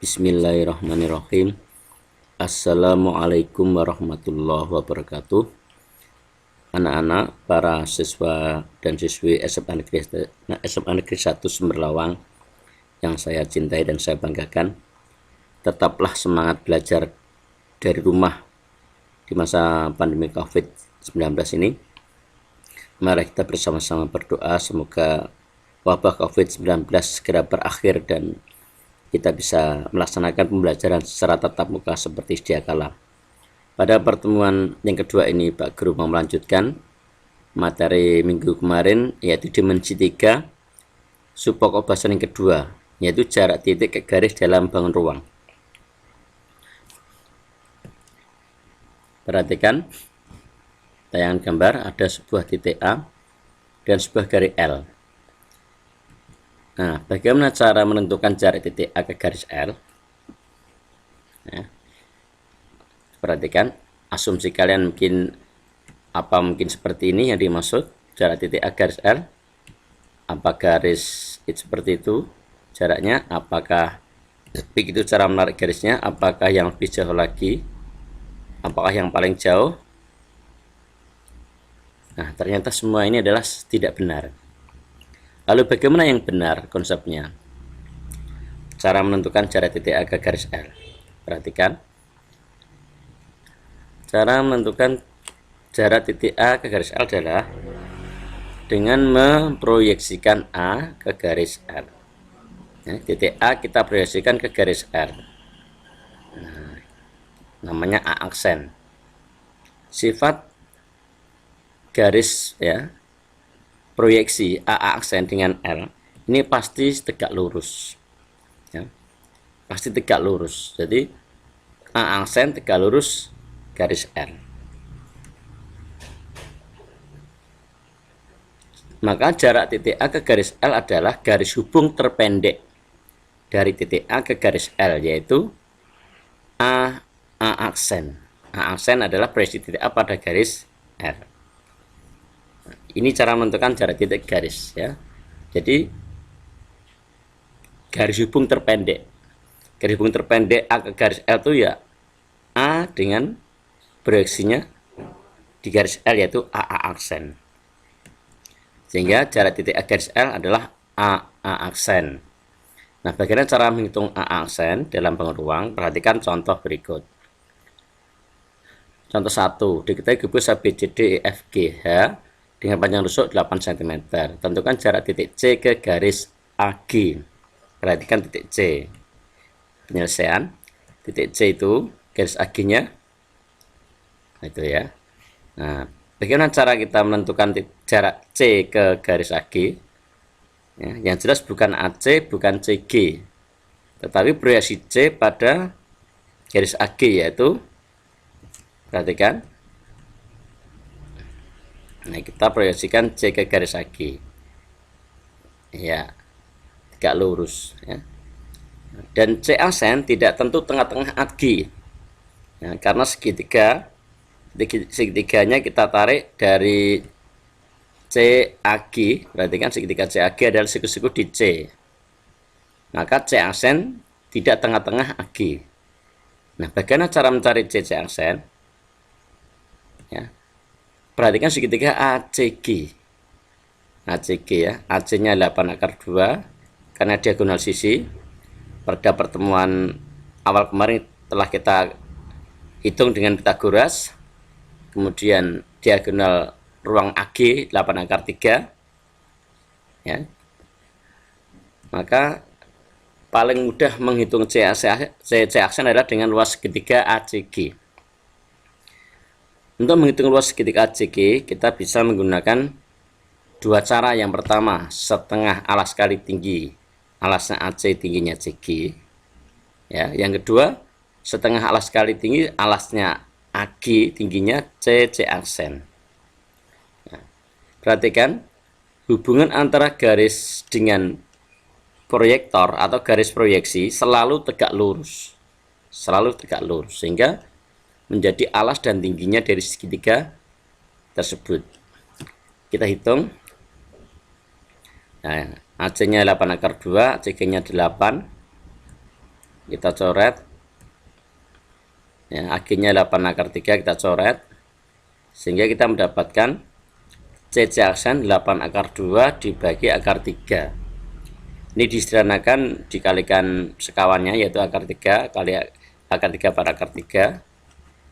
Bismillahirrahmanirrahim. Assalamualaikum warahmatullahi wabarakatuh. Anak-anak, para siswa dan siswi SMA Negeri 1 Sumberlawang yang saya cintai dan saya banggakan, tetaplah semangat belajar dari rumah di masa pandemi COVID-19 ini. Mari kita bersama-sama berdoa semoga wabah COVID-19 segera berakhir dan kita bisa melaksanakan pembelajaran secara tatap muka seperti sedia kala. Pada pertemuan yang kedua ini, Pak Guru mau melanjutkan materi minggu kemarin, yaitu dimensi 3, subpokok bahasan yang kedua, yaitu jarak titik ke garis dalam bangun ruang. Perhatikan tayangan gambar, ada sebuah titik A dan sebuah garis L. Nah, bagaimana cara menentukan jarak titik A ke garis L? Nah, perhatikan, asumsi kalian mungkin seperti ini yang dimaksud jarak titik A garis L. Apa garis seperti itu jaraknya? Apakah begitu cara menarik garisnya? Apakah yang lebih jauh lagi? Apakah yang paling jauh? Nah, ternyata semua ini adalah tidak benar. Lalu bagaimana yang benar konsepnya? Cara menentukan jarak titik A ke garis L. Perhatikan. Cara menentukan jarak titik A ke garis L adalah dengan memproyeksikan A ke garis L. Nah, titik A kita proyeksikan ke garis L. Nah, namanya A aksen. Sifat garis proyeksi A aksen dengan L ini pasti tegak lurus, pasti tegak lurus. Jadi A aksen tegak lurus garis L. Maka jarak titik A ke garis L adalah garis hubung terpendek dari titik A ke garis L, yaitu A aksen. A aksen adalah proyeksi titik A pada garis L. Ini cara menentukan jarak titik garis, ya. Jadi garis hubung terpendek. Garis hubung terpendek A ke garis L itu ya A dengan proyeksinya di garis L, yaitu A aksen. Sehingga jarak titik A garis L adalah A aksen. Nah, bagaimana cara menghitung A aksen dalam bangun ruang? Perhatikan contoh berikut. Contoh 1, diketahui gubus ABCD EFG H dengan panjang rusuk 8 cm. Tentukan jarak titik C ke garis AG. Perhatikan titik C. Penyelesaian. Titik C itu garis AG-nya. Itu ya. Nah, bagaimana cara kita menentukan jarak C ke garis AG? Ya, yang jelas bukan AC, bukan CG. Tetapi proyeksi C pada garis AG, yaitu perhatikan. Nah, kita proyeksikan C ke garis AG. Ya, tegak lurus, ya. Dan C aksen tidak tentu tengah-tengah AG. Ya, karena segitiganya kita tarik dari CAG. Perhatikan segitiga CAG adalah siku-siku di C. Maka C aksen tidak tengah-tengah AG. Nah, bagaimana cara mencari C aksen? Ya. Perhatikan segitiga ACG. ACG ya, AC-nya 8/2 karena diagonal sisi. Pada pertemuan awal kemarin telah kita hitung dengan Pitagoras. Kemudian diagonal ruang AG 8/3. Ya. Maka paling mudah menghitung C aksen adalah dengan luas segitiga ACG. Untuk menghitung luas segitiga ACG, kita bisa menggunakan dua cara. Yang pertama, setengah alas kali tinggi alasnya AC, tingginya CG. Ya, yang kedua, setengah alas kali tinggi alasnya AG, tingginya C aksen. Ya. Perhatikan hubungan antara garis dengan proyektor atau garis proyeksi selalu tegak lurus, sehingga menjadi alas dan tingginya dari segitiga tersebut. Kita hitung. Nah, AC-nya 8/2, CG-nya 8. kita coret ya, akhirnya 8 akar 3 kita coret, sehingga kita mendapatkan CC aksen 8 akar 2 dibagi akar 3. Ini disederhanakan dikalikan sekawannya, yaitu akar 3 kali akar 3 per akar 3.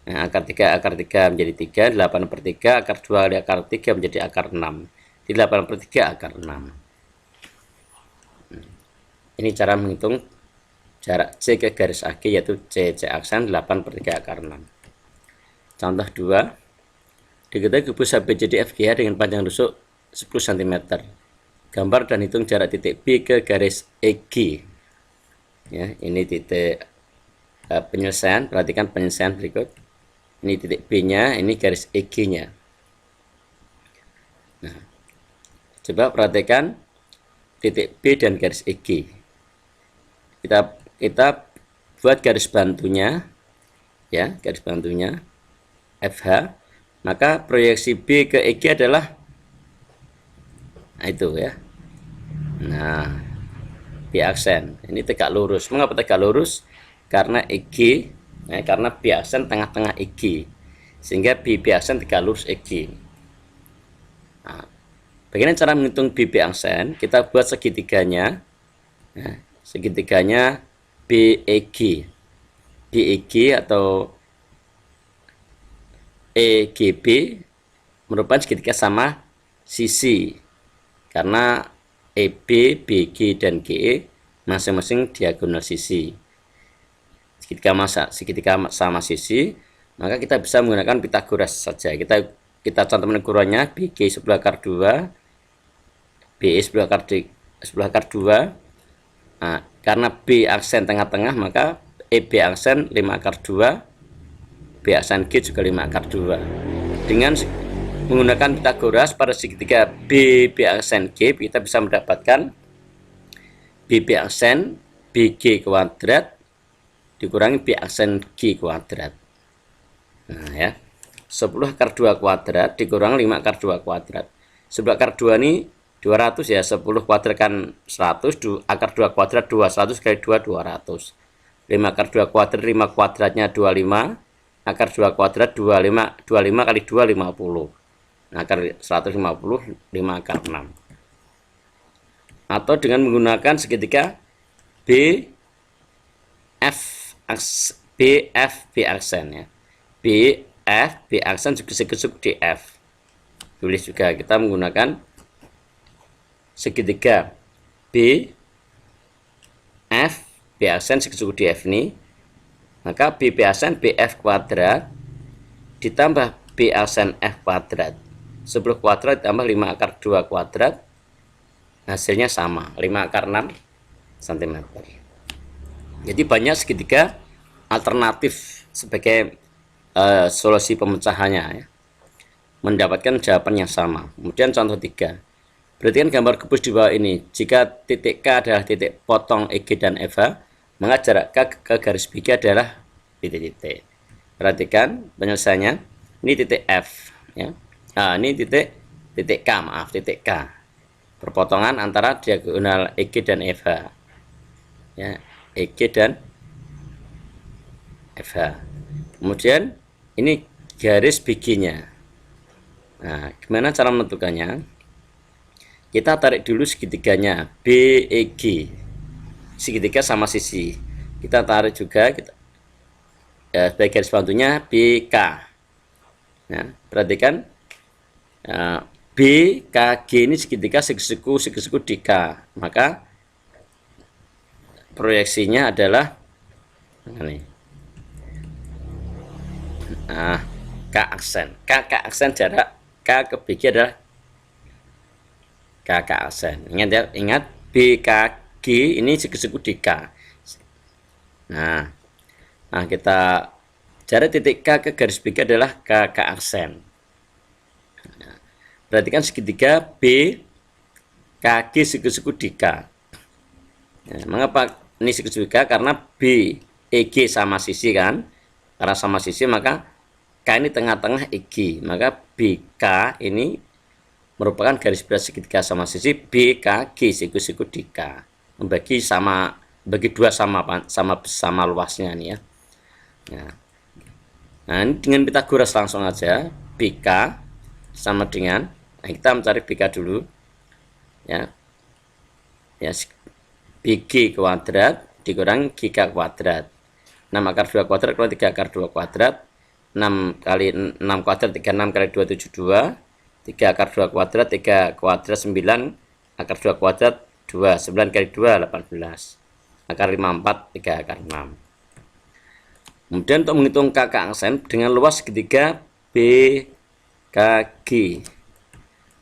Nah, akar 3 menjadi 3, 8 per 3, akar 2 kali akar 3 menjadi akar 6. Di 8 per 3 akar 6. Ini cara menghitung jarak C ke garis AG, yaitu CC aksen 8 per 3 akar 6. Contoh 2, diketahui kubus ABCD FGH dengan panjang rusuk 10 cm. Gambar dan hitung jarak titik B ke garis EG. Ya, ini titik penyelesaian. Perhatikan penyelesaian berikut. Ini titik B-nya, ini garis EG-nya. Nah, coba perhatikan titik B dan garis EG. Kita buat garis bantunya, ya, garis bantunya FH. Maka proyeksi B ke EG adalah itu ya. Nah, B aksen ini tegak lurus. Mengapa tegak lurus? Karena EG, ya, karena B aksen tengah-tengah EG, sehingga B aksen tegak lurus EG. Nah, bagaimana cara menghitung B aksen? Kita buat segitiganya, ya, segitiganya BEG, BEG atau EGB merupakan segitiga sama sisi, karena EB, BG, dan GE masing-masing diagonal sisi. Segitiga sama sisi, maka kita bisa menggunakan Pitagoras saja. Kita contoh ukurannya BG sebelah akar 2, BE sebelah akar 2. Nah, karena B aksen tengah-tengah, maka EB aksen 5 akar 2, B aksen G juga 5 akar 2. Dengan menggunakan Pitagoras pada segitiga B aksen G, kita bisa mendapatkan B aksen BG kuadrat dikurangi B aksen G kuadrat. Nah ya, 10 akar 2 kuadrat dikurangi 5 akar 2 kuadrat. 10 akar 2 ini 200 ya, 10 kuadrat kan 100, akar 2 kuadrat 2, 100 kali 2, 200. 5 akar 2 kuadrat, 5 kuadratnya 25, akar 2 kuadrat 25 kali 2, 50. Nah, akar 150, 5 akar 6. Atau dengan menggunakan segitiga B aksen ya. B aksen segitiga DF. Tulis juga kita menggunakan segitiga B aksen segitiga DF ini. Maka B aksen BF kuadrat ditambah B aksen F kuadrat. 10 kuadrat ditambah 5 akar 2 kuadrat, hasilnya sama, 5 akar 6 cm. Jadi banyak segitiga alternatif sebagai solusi pemecahannya ya, mendapatkan jawaban yang sama. Kemudian contoh 3, perhatikan gambar kubus di bawah ini. Jika titik K adalah titik potong EG dan FH, maka jarak K ke garis BG adalah titik-titik. Perhatikan penyelesaiannya. Ini titik F ya. Nah, ini titik K, titik K. Perpotongan antara diagonal EG dan FH. Ya, EG dan FH. Kemudian ini garis BG-nya. Nah, gimana cara menentukannya? Kita tarik dulu segitiganya BEG. Segitiga sama sisi. Kita tarik juga sebagai garis bantunya BK. Nah, perhatikan BKG ini segitiga segisiku DK, maka proyeksinya adalah ini. Nah, K aksen jarak K ke BG adalah KK aksen. Ingat BKG ini segisiku DK. Nah, kita jarak titik K ke garis BG adalah KK aksen. Perhatikan segitiga B KG segisiku DK. Nah, mengapa ini segisiku DK? Karena B EG sama sisi kan. Karena sama sisi maka K ini tengah-tengah EG. Maka BK ini merupakan garis berat segitiga sama sisi BKG segisiku DK. Membagi sama bagi 2 sama luasnya nih ya. Nah, ini dengan Pitagoras langsung aja. BK sama dengan, nah kita mencari BK dulu ya. BG kuadrat dikurangi GK kuadrat. 6 akar 2 kuadrat kalau 3 akar 2 kuadrat. 6 kali 6 kuadrat 36 kali 2 72. 3 akar 2 kuadrat 3 kuadrat 9 akar 2 kuadrat 2 9 kali 2 18 akar 54 3 akar 6. Kemudian untuk menghitung kakak aksen dengan luas segitiga BKG.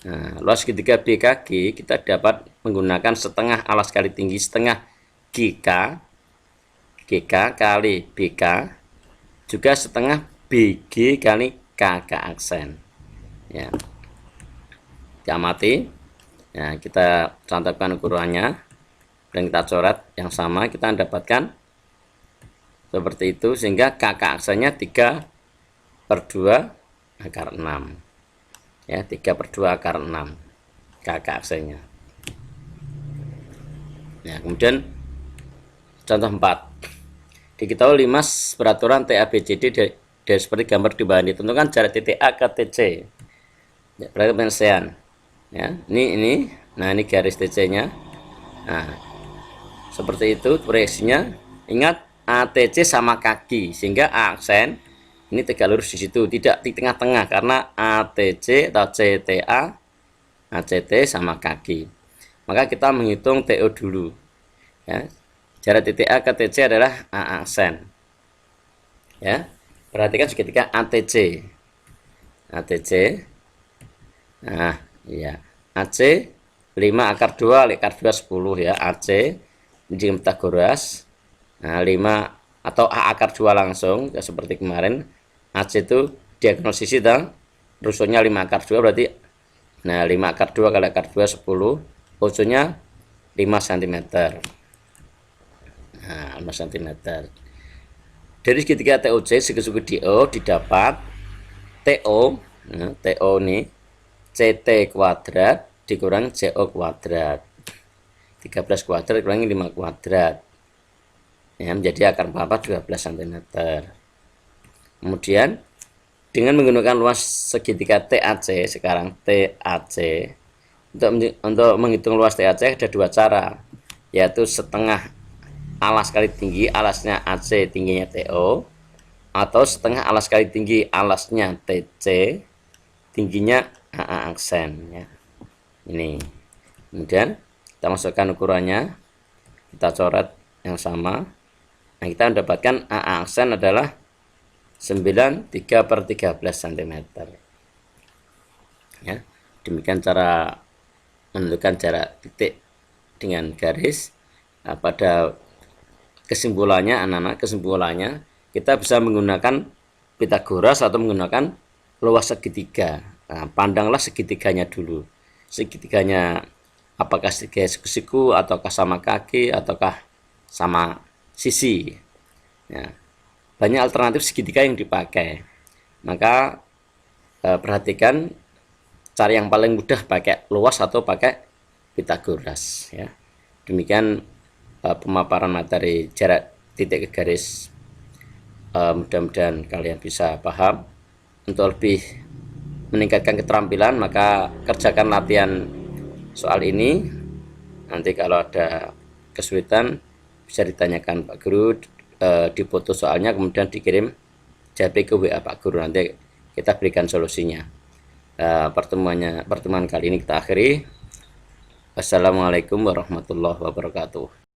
Nah, luas segitiga BKG kita dapat menggunakan setengah alas kali tinggi setengah GK kali BK juga setengah BG kali kakak aksen ya. Diamati ya, kita cantumkan ukurannya dan kita coret yang sama, kita dapatkan seperti itu, sehingga kakak aksennya 3/2 akar 6 ya, 3/2 akar 6 kakak aksennya ya. Kemudian contoh 4, diketahui limas peraturan TABCD dari seperti gambar di bawah ini, tentukan jarak titik A ke TC ya, berarti penyelesaian ya. Ini nah ini garis TC nya. Nah seperti itu proyeksinya. Ingat ATC sama kaki, sehingga A aksen ini tegak lurus di situ, tidak di tengah-tengah, karena ATC atau CTA ACT sama kaki. Maka kita menghitung TO dulu ya. Jarak titik A ke TC adalah A aksen ya. Perhatikan segitiga ATC. Nah ya, AC 5 akar 2 akar 2 10 ya. AC ini Pitagoras. Nah 5 atau A akar 2 langsung ya, seperti kemarin. AC itu diagonal sisi dan rusuhnya 5 akar 2 berarti, nah 5 akar 2 kali akar 2 10, ujungnya 5 cm. Nah 5 cm. Dari segitiga TOC segi-segi DO didapat TO, nah, TO ini CT kuadrat dikurangi CO kuadrat, 13 kuadrat dikurangi 5 kuadrat ya, menjadi akar 4 12 cm. Kemudian dengan menggunakan luas segitiga TAC, sekarang TAC, untuk menghitung luas TAC ada 2 cara, yaitu setengah alas kali tinggi alasnya AC tingginya TO, atau setengah alas kali tinggi alasnya TC tingginya AA aksen ya. Ini kemudian kita masukkan ukurannya, kita coret yang sama. Nah kita mendapatkan AA aksen adalah 93/13 cm ya. Demikian cara menentukan jarak titik dengan garis. Nah, pada kesimpulannya anak-anak, kesimpulannya kita bisa menggunakan Pitagoras atau menggunakan luas segitiga. Nah, pandanglah segitiganya dulu, segitiganya apakah segitiga siku ataukah sama kaki ataukah sama sisi ya. Banyak alternatif segitiga yang dipakai, maka perhatikan cara yang paling mudah pakai luas atau pakai Pitagoras ya. Demikian pemaparan materi jarak titik ke garis. Mudah-mudahan kalian bisa paham. Untuk lebih meningkatkan keterampilan, maka kerjakan latihan soal ini. Nanti kalau ada kesulitan bisa ditanyakan Pak Guru, dipoto soalnya kemudian dikirim JP ke WA Pak Guru, nanti kita berikan solusinya. Pertemuan kali ini kita akhiri. Wassalamualaikum warahmatullahi wabarakatuh.